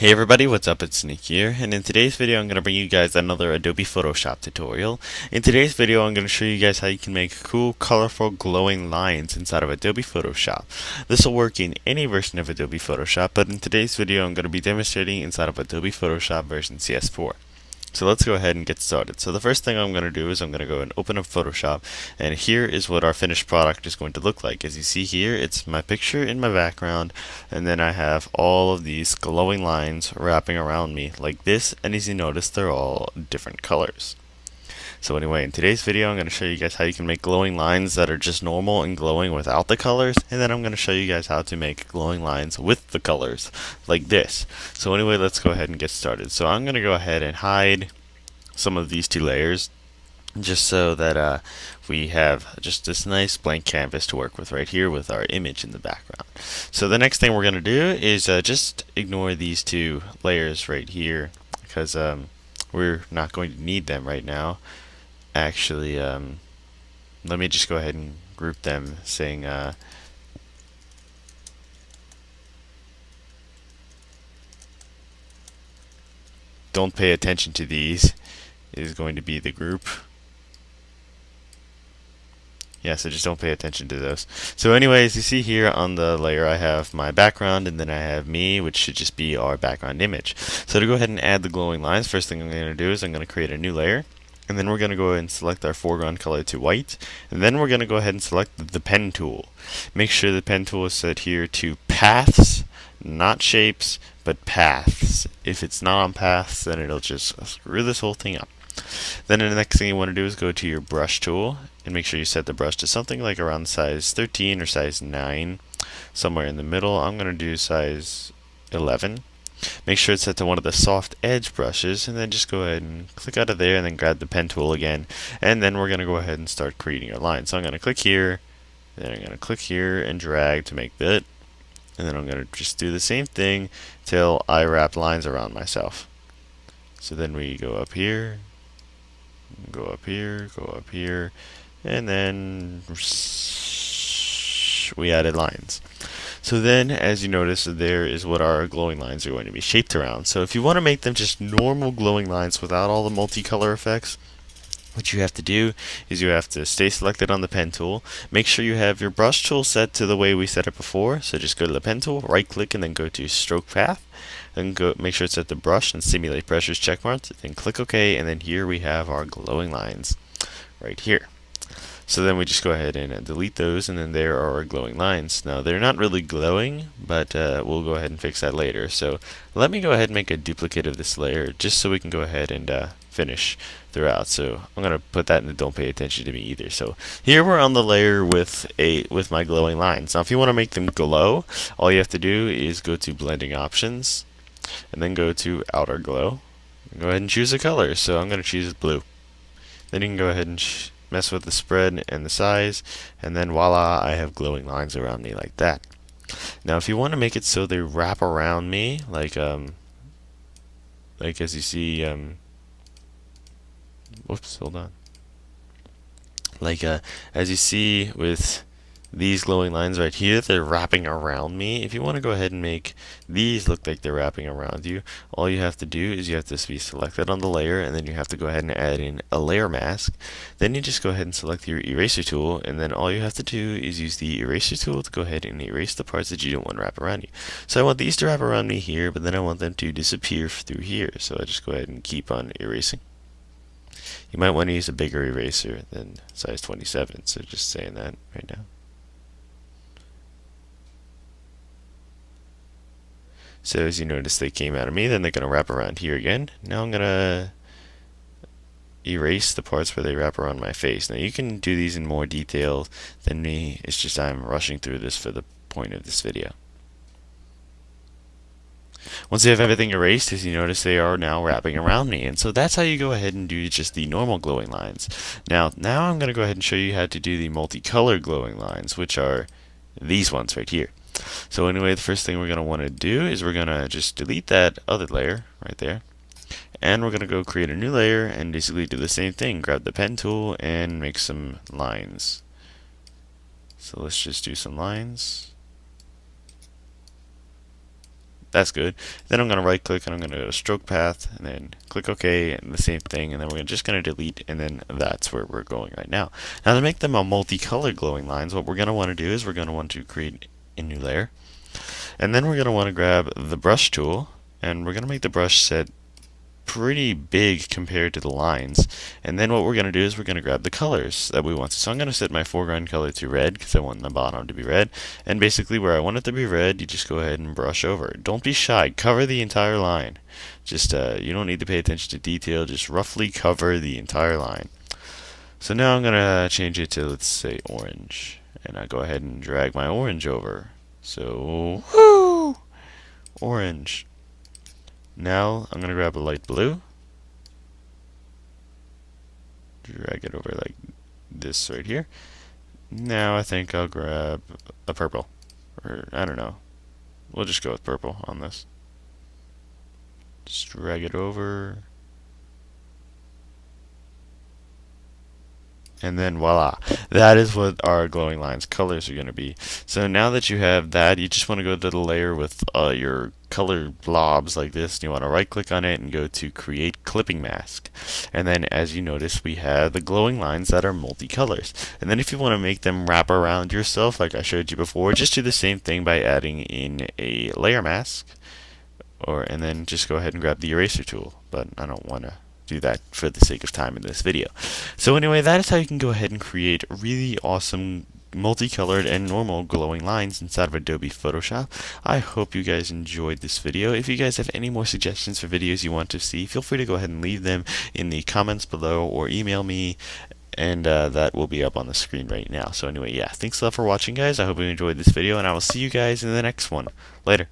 Hey everybody, what's up? It's Nick here, and in today's video I'm going to bring you guys another Adobe Photoshop tutorial. In today's video I'm going to show you guys how you can make cool, colorful, glowing lines inside of Adobe Photoshop. This will work in any version of Adobe Photoshop, but in today's video I'm going to be demonstrating inside of Adobe Photoshop version CS4. So let's go ahead and get started. So the first thing I'm going to do is I'm going to go and open up Photoshop, and here is what our finished product is going to look like. As you see here, it's my picture in my background, and then I have all of these glowing lines wrapping around me like this, and as you notice, they're all different colors. So anyway, in today's video I'm going to show you guys how you can make glowing lines that are just normal and glowing without the colors, and then I'm going to show you guys how to make glowing lines with the colors, like this. So anyway, let's go ahead and get started. So I'm going to go ahead and hide some of these two layers, just so that we have just this nice blank canvas to work with right here with our image in the background. So the next thing we're going to do is just ignore these two layers right here, because we're not going to need them right now. Actually, let me just go ahead and group them, saying don't pay attention to these is going to be the group. Yeah, so just don't pay attention to those. So anyways, you see here on the layer I have my background, and then I have me, which should just be our background image. So to go ahead and add the glowing lines, first thing I'm going to do is I'm going to create a new layer, and then we're going to go ahead and select our foreground color to white, and then we're going to go ahead and select the pen tool. Make sure the pen tool is set here to paths, not shapes, but paths. If it's not on paths, then it'll just screw this whole thing up. Then the next thing you want to do is go to your brush tool and make sure you set the brush to something like around size 13 or size 9, somewhere in the middle. I'm going to do size 11. Make sure it's set to one of the soft edge brushes, and then just go ahead and click out of there and then grab the pen tool again, and then we're going to go ahead and start creating our line. So I'm going to click here, then I'm going to click here and drag to make that, and then I'm going to just do the same thing till I wrap lines around myself. So then we go up here, go up here, go up here, and then we added lines. So then, as you notice, there is what our glowing lines are going to be shaped around. So if you want to make them just normal glowing lines without all the multicolor effects, what you have to do is you have to stay selected on the pen tool. Make sure you have your brush tool set to the way we set it before. So just go to the pen tool, right click, and then go to stroke path. Then go make sure it's at the brush and simulate pressures checkmarks. Then click OK, and then here we have our glowing lines right here. So then we just go ahead and delete those, and then there are our glowing lines. Now they're not really glowing, but we'll go ahead and fix that later. So let me go ahead and make a duplicate of this layer just so we can go ahead and finish throughout. So I'm going to put that in the don't pay attention to me either. So here we're on the layer with my glowing lines. Now if you want to make them glow, all you have to do is go to blending options and then go to outer glow. Go ahead and choose a color. So I'm going to choose blue. Then you can go ahead and mess with the spread and the size, and then voila, I have glowing lines around me like that. Now if you want to make it so they wrap around me, like as you see, whoops, hold on. Like as you see with these glowing lines right here, they're wrapping around me. If you want to go ahead and make these look like they're wrapping around you, all you have to do is you have to be selected on the layer, and then you have to go ahead and add in a layer mask. Then you just go ahead and select your eraser tool, and then all you have to do is use the eraser tool to go ahead and erase the parts that you don't want to wrap around you. So I want these to wrap around me here, but then I want them to disappear through here. So I just go ahead and keep on erasing. You might want to use a bigger eraser than size 27, so just saying that right now. So as you notice, they came out of me, then they're going to wrap around here again. Now I'm going to erase the parts where they wrap around my face. Now you can do these in more detail than me, it's just I'm rushing through this for the point of this video. Once you have everything erased, as you notice, they are now wrapping around me, and so that's how you go ahead and do just the normal glowing lines. Now I'm going to go ahead and show you how to do the multicolored glowing lines, which are these ones right here. So anyway, the first thing we're going to want to do is we're going to just delete that other layer right there, and we're going to go create a new layer and basically do the same thing. Grab the pen tool and make some lines. So let's just do some lines. That's good. Then I'm going to right click and I'm going to go to stroke path and then click OK and the same thing, and then we're just going to delete, and then that's where we're going right now. Now to make them a multicolored glowing lines, what we're going to want to do is we're going to want to create a new layer, and then we're going to want to grab the brush tool, and we're going to make the brush set pretty big compared to the lines. And then what we're going to do is we're going to grab the colors that we want. So I'm going to set my foreground color to red because I want the bottom to be red. And basically where I want it to be red, you just go ahead and brush over. Don't be shy. Cover the entire line. Just you don't need to pay attention to detail. Just roughly cover the entire line. So now I'm going to change it to, let's say, orange. And I go ahead and drag my orange over. So, woo! Orange. Now I'm going to grab a light blue, drag it over like this right here. Now I think I'll grab a purple, or I don't know. We'll just go with purple on this. Just drag it over. And then voila, that is what our glowing lines colors are going to be. So now that you have that, you just want to go to the layer with your color blobs like this, and you want to right click on it and go to create clipping mask. And then as you notice, we have the glowing lines that are multicolors. And then if you want to make them wrap around yourself like I showed you before, just do the same thing by adding in a layer mask, and then just go ahead and grab the eraser tool. But I don't want to do that for the sake of time in this video. So anyway, that is how you can go ahead and create really awesome multicolored and normal glowing lines inside of Adobe Photoshop. I hope you guys enjoyed this video. If you guys have any more suggestions for videos you want to see, feel free to go ahead and leave them in the comments below or email me, and that will be up on the screen right now. So anyway, yeah, thanks a lot for watching, guys. I hope you enjoyed this video, and I will see you guys in the next one. Later.